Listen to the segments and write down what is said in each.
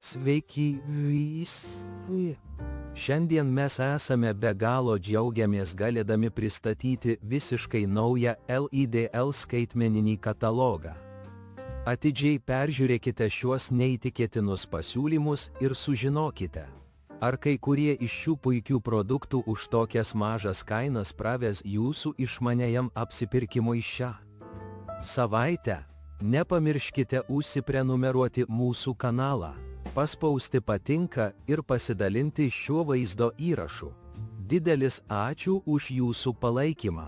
Sveiki visi. Šiandien mes esame be galo džiaugiamės galėdami pristatyti visiškai naują LIDL skaitmeninį katalogą. Atidžiai peržiūrėkite šiuos neįtikėtinus pasiūlymus ir sužinokite, ar kai kurie iš šių puikių produktų už tokias mažas kainas praves jūsų išmaniajam apsipirkimui šią savaitę. Nepamirškite užsiprenumeruoti mūsų kanalą, paspausti patinka ir pasidalinti šiuo vaizdo įrašu. Didelis ačiū už jūsų palaikymą.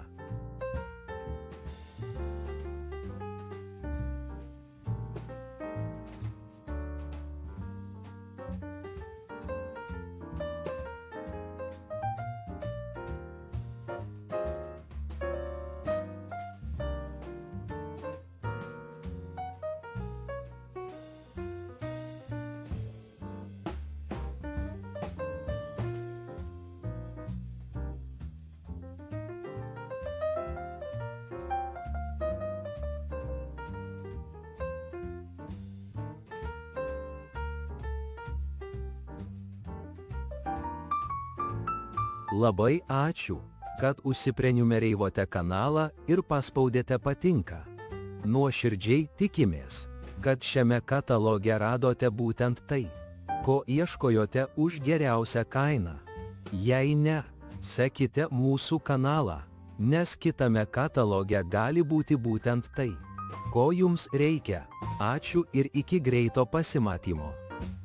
Labai ačiū, kad užsiprenumeravote kanalą ir paspaudėte patinka. Nuoširdžiai tikimės, kad šiame kataloge radote būtent tai, ko ieškojote už geriausią kainą. Jei ne, sekite mūsų kanalą, nes kitame kataloge gali būti būtent tai, ko jums reikia. Ačiū ir iki greito pasimatymo.